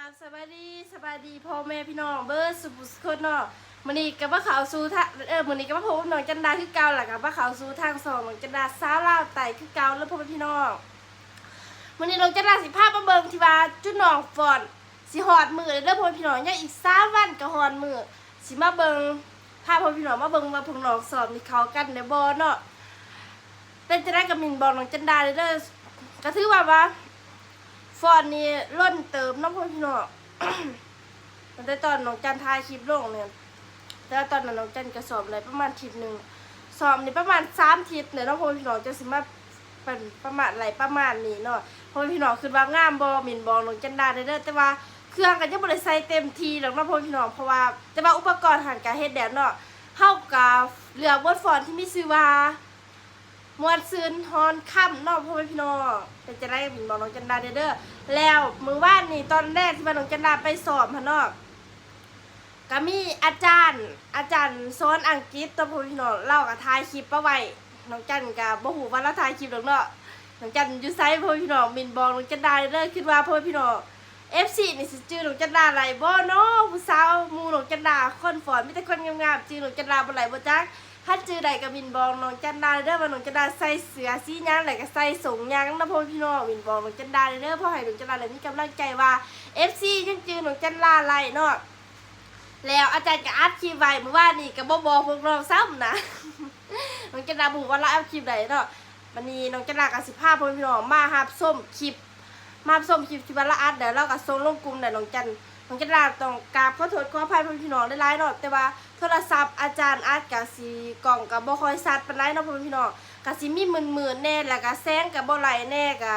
สบายดีพ่อแม่พี่น้องเบิร์ดสุบุสคนเนาะมื้อนี้กับว่าเขาสู่ทางมื้อนี้กับว่าพบกับน้องจันดาคือเก่าแหละกับว่าเขาสู่ทางสองน้องจันดาสาวลาวไต่คือเก่าแล้วพ่อแม่พี่น้องมื้อนี้น้องจันดาสิพามาเบิ่งที่ว่าจุดน้องฟอนสิฮอดมื้อเด้อพ่อแม่พี่น้องยังอีก3วันก็ฮอดมื้อสิมาเบิ่งพาพ่อพี่น้องมาเบิ่งว่าพวกน้องสอบนี่เข้ากันได้บ่เนาะแต่จะได้กับมินบอกน้องจันดาเด้อก็ถือว่าฟอนนี่ล้นเติมน้องพ่อพี่น้องตั้งแต่ตอนน้องจันทายคลิปลงเนี่ยแต่ตอนนั้นน้องจันก็สอบอะไรประมาณทิศหนึ่งสอบนี่ประมาณ3 ทิศเนี่ยน้องพ่อพี่น้องจะสิมาเป็นประมาณอะไรประมาณนี้เนาะพ่อพี่น้องคือว่างามบอมินบอน้องจันดาเด้อแต่ว่าเครื่องก็ยังบ่ได้ใส่เต็มทีหรอกน้องพ่อพี่น้องเพราะว่าแต่ว่าอุปกรณ์หันการเฮ็ดแดดเนาะเฮากับเลือกบทฟอนที่มีชื่อว่ามวนซืนฮอนค่ำเนาะพ่อพี่น้องเป็นจะได้มินบอกน้องจันดาเด้อแล้วมื้อวานนี่ตอนแรกที่ว่าน้องจันดาไปสอบหั่นเนาะก็มีอาจารย์สอนอังกฤษตัวพ่อพี่น้องเล่ากับถ่ายคลิปเอาไว้น้องจันก็บ่ฮู้ว่าเราถ่ายคลิปดอกเนาะน้องจันอยู่ไสพ่อพี่น้องมินบอกน้องจันดาเด้อคิดว่าพ่อพี่น้อง FC นี่สิชื่อน้องจันดาไหลบ่เนาะผู้สาวหมู่น้องจันดาคนฝอนมีแต่คนงามๆชื่อน้องจันดาบ่ไหลบ่จักถ้าจื้อใดก็มินบอกน้องจันดาเด้อว่าน้องจันดาใส่เสื้อสีหยังแล้วก็ใส่สงหยังนะพ่อพี่น้องมินบอกน้องจันดาเด้อเพราะให้น้องจันดาได้มีกำลังใจว่า FC ยังจื้อน้องจันดาไหลเนาะแล้วอาจารย์ก็อัดคลิปไว้เมื่อวานนี้ก็บ่บอกพวกเราซ้ำนะ น้องจันดาบอกว่าเราอัดคลิปใดเนาะวันนี้น้องจันดาก็สิพาพ่อพี่น้องมารับชมคลิปที่ว่าเราอัดเดี๋ยวเราก็ส่งลงกลุ่มได้น้องจันดาต้องกราบขอโทษขออภัยพ่อพี่น้องหลายๆเนาะแต่ว่าโทรศัพท์อาจารย์อัดก็สิกล่องก็บ่ค่อยชัดปานใดเนาะพ่อพี่น้องก็สิมีมึนๆแน่แล้วก็แสงก็บ่ไหลแน่ก็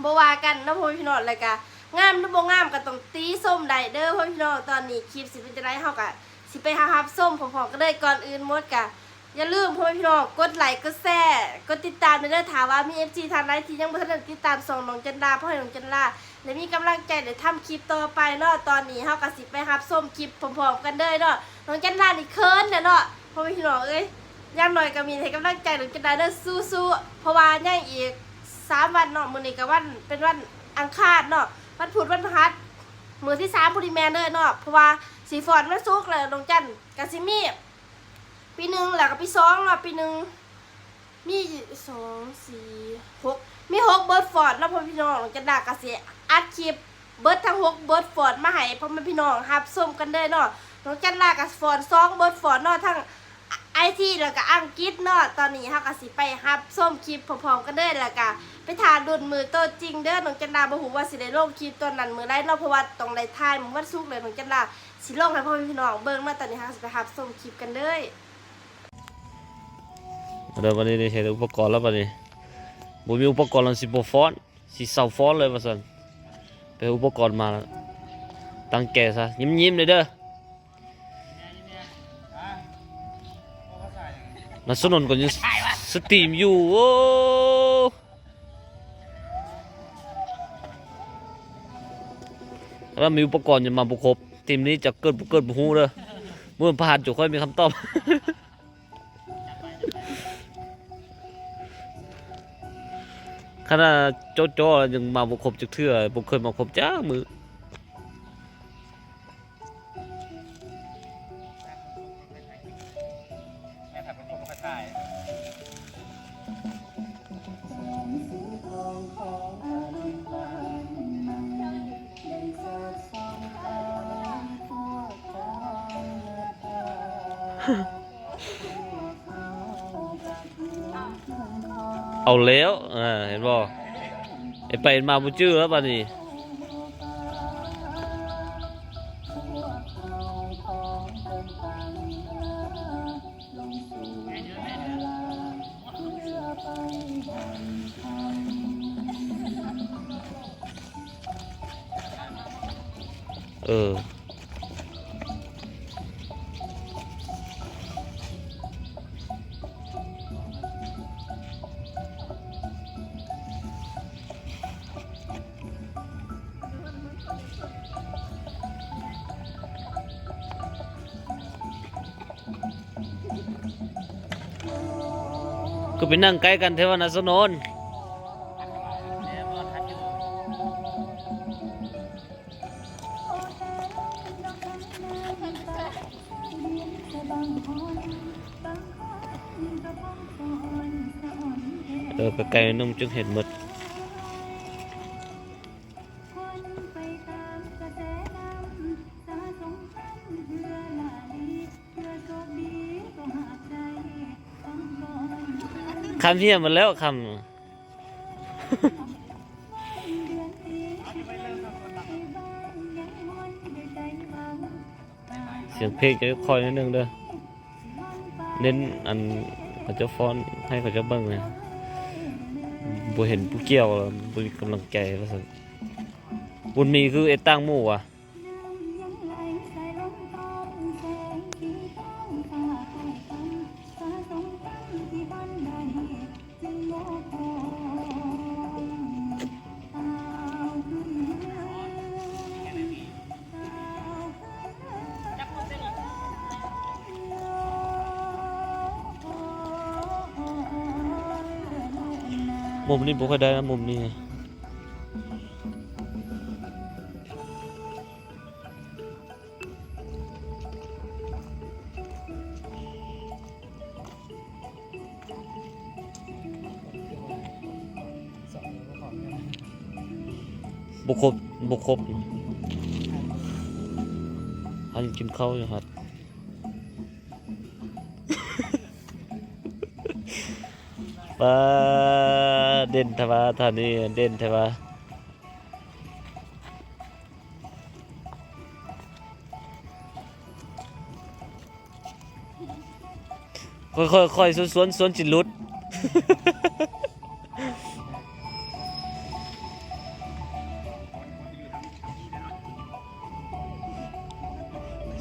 บ่ว่ากันเนาะพ่อพี่น้องแล้วก็งามหรือบ่งามก็ต้องตีส้มได้เด้อพ่อพี่น้องตอนนี้คลิปสิเป็นจังได๋เฮาก็สิไปหาส้มพร้อมๆกันเลยก่อนอื่นหมดก็อย่าลืมพ่อพี่น้องกดไลค์กดแชร์กดติดตามเด้อถ้าว่ามี FG ท่านใดที่ยังบ่ทันได้ติดตามส่องน้องจันดาเพราะให้น้องจันดาและมีกำลังใจได้ทำคลิปต่อไปเนาะตอนนี้เฮาก็สิไปรับส้มคลิปพร้อมๆกันเด้อเนาะน้องจันดานี่เคินเนาะพ่อพี่น้องเอ้ยอย่างน้อยก็มีให้กำลังใจน้องจันดาเด้อสู้ๆเพราะว่ายังอีก3 วันเนาะมื้อนี้ก็วันเป็นวันอังคารเนาะวันพุธวันพฤหัสมื้อที่3พุธแม่นเด้อเนาะเพราะว่าสีฟอนวันศุกร์แล้วน้องจันก็สิมีปี 1แล้วก็ปี 2เนาะปี 1มี2 4 6มี6เบิร์ดฟอร์ดแล้วพ่อพี่น้องน้องจันดาก็สิอัดคลิปเบิร์ดทั้ง6เบิร์ดฟอร์ดมาให้พ่อแม่พี่น้องรับชมกันเด้อเนาะน้องจันดาก็ฟอร์ด2เบิร์ดฟอร์ดเนาะทั้งIT แล้วก็อังกฤษเนาะตอนนี้เฮาก็สิไปรับชมคลิปพร้อมๆกันเด้อแล้วก็ไปทาดุนมือตัวจริงเด้อน้องจันดาบ่ฮู้ว่าสิได้ลงคลิปตอนนั้นมื้อใดเนาะเพราะว่าต้องได้ถ่ายมื้อวันศุกร์เลยน้องจันดาสิลงให้พ่อแม่พี่น้องเบิ่งมาตอนนี้เฮาสิไปรับชมคลิปกันเด้อเดี๋ยววันนี้ใช้อุปกรณ์แล้ววันนี้บ่มีอุปกรณ์แล้วสิบ่ฟ้อนสิเศร้าฟ้อนเลยว่าซั่นไปอุปกรณ์มาตั้งแก่ซะยิ้มๆเลยเด้อนัสนนก็ยังสตรีมอยู่โอ้แล้วมีอุปกรณ์ยังมาบ่ครบทีมนี้จะเกิดบ่ฮู้เด้อมื้อผ่านจุค่อยมีคำตอบขณะโจ๊ๆยังมาบ่ครบจักเทื่อบ่เคยมาครบจ้ามือเอาแล้วเห็นบ่ไอ้ไปมาบ่จื้อแล้วบัดนี้ก็ไปนั่งใกล้กันเทวนาสนน ไปไกลๆนึงจึงเห็นหมดคำเฮียมันแล้วคำเสียงเพลงจะคอยนิดนึงเด้อเน้นอันเขาจะฟ้อนให้เขาจะเบิ่งเลยบ่เห็นผู้เกี่ยวบ่มีกำลังใจว่าซั่นบุญมีคือไอ้ตั้งหมู่ว่ะมุมนี้บ่ค่อยได้นะมุมนี้บ่ครบอันกินข้าวอยู่ครับปลาเด่นทว่าท่านี้เด่นทว่าค่อยๆสวนจิตรุด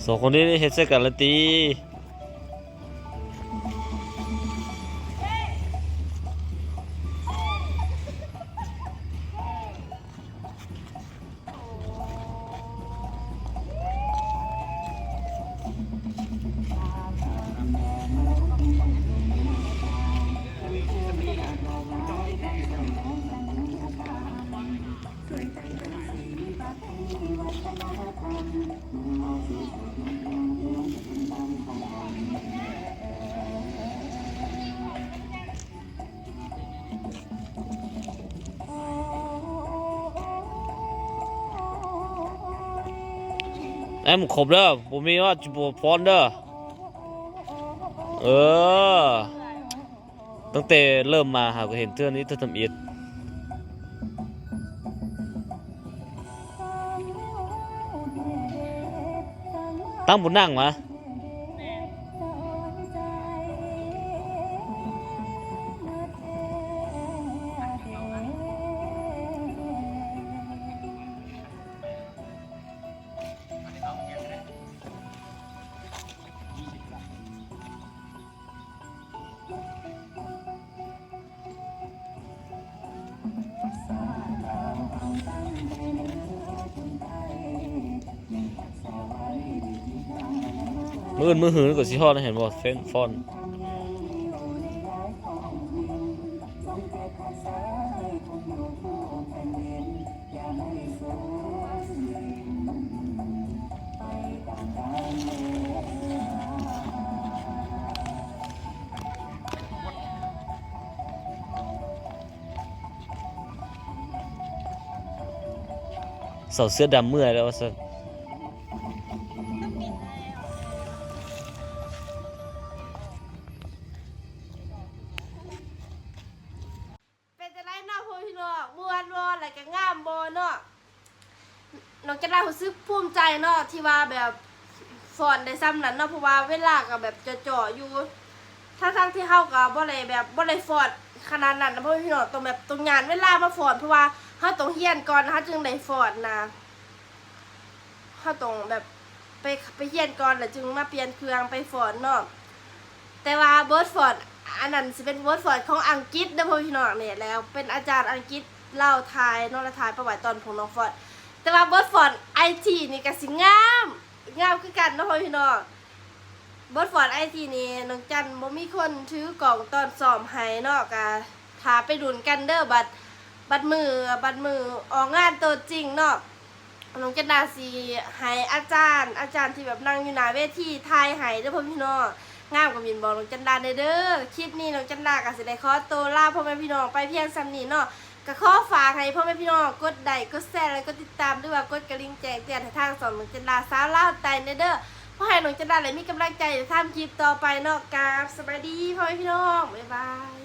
สองคนนี้เฮ็ดใส่กันละตีไอ้มันครบเด้อผมมีว่าจิบฟอนเด้อตั้งแต่เริ่มมาหาก็เห็นเทื่อนี้เธอทำอิดตั้งบนนั่งมามืออื่นมือหืนกว่าสิฮอดนะเห็นบ่เฟ้นฟอนเสาเสื้อดำเมื่อยแล้วว่าซั่นเป็นจะไรเนาะพ่อพี่น้องม่วนบ่อะไรก็งามบ่เนาะน้องจะได้รู้สึกภูมิใจเนาะที่ว่าแบบสอนได้ซ้ำนั้นเนาะเพราะว่าเวลาก็แบบจ่อๆอยู่ทั้งที่เฮาก็บ่ได้แบบบ่ได้ฟอนขนาดนั้นนะพ่อพี่น้องต้องแบบตรงงานเวลามาฟอนเพราะว่าเฮาต้องเรียนก่อนเฮาจึงได้ฟอนนะเฮาต้องแบบไปเรียนก่อนแล้วจึงมาเปลี่ยนเครื่องไปฟอนเนาะแต่ว่าเบิร์ดฟอนอันนั้นสิเป็นเบิร์ดฟอนของอังกฤษเด้อพ่อพี่น้องเนี่ยแล้วเป็นอาจารย์อังกฤษเล่าทายเนาะและทายประวัติตอนของน้องฟอนแต่ว่าเบิร์ดฟอนไอทีนี่ก็สิงามคือกันเนาะพ่อพี่น้องเบิร์ดฟอนไอทีนี่น้องจันบ่มีคนถือกล่องตอนซ้อมให้เนาะก็ถ้าไปดุนกันเด้อบัดมือออกงานตัวจริงเนาะน้องจันดาสิให้อาจารย์ที่แบบนั่งอยู่หน้าเวทีทายให้เด้อพ่อพี่น้อง งามกว่ามินบอกน้องจันดาเด้อคลิปนี้น้องจันดาก็สิได้ขอตัวลาพ่อแม่พี่น้องไปเพียงซ้ำนี้เนาะก็ขอฝากให้พ่อแม่พี่น้องกดไลค์กดแชร์แล้วก็ติดตามด้วยว่ากดกระดิ่งแจ้งเตือนให้ทางสองน้องจันดาสาวลาวไต่เด้อเพราะให้น้องจันดาเลยมีกำลังใจจะทำคลิปต่อไปเนาะกราบสวัสดีพ่อแม่พี่น้องบ๊ายบาย